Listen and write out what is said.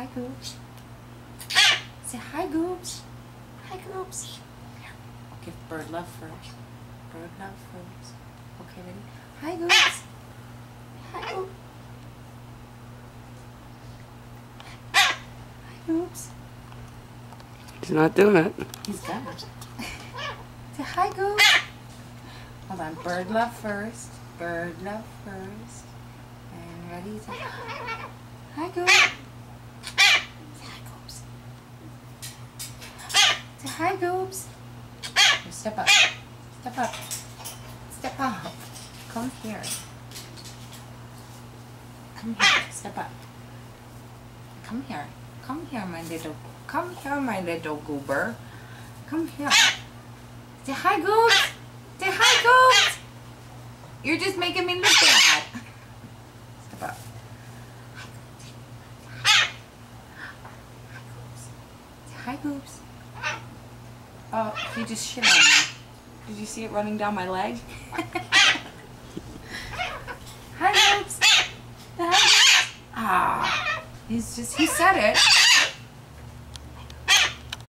hi, Goops. Say hi, Goops. Hi, Goops. Okay, bird love first. Bird love first. Okay, ready? Hi, Goops. Hi, Goops. Hi, Goops. He's not doing it. He's got it. Say hi, Goops. Hold on, bird love first. Bird love first. And ready? Say hi, Goops. Say hi, Goops. Say hi, Goops. Step up. Step up. Step up. Come here. Come here. Step up. Come here. Come here, my little. Come here, my little goober. Come here. Say hi, Goops. Say hi, Goops. You're just making me look bad. Step up. Say hi, Goops. Oh, he just shit on me. Did you see it running down my leg? Hi, Goops. Hi. Ah, he said it.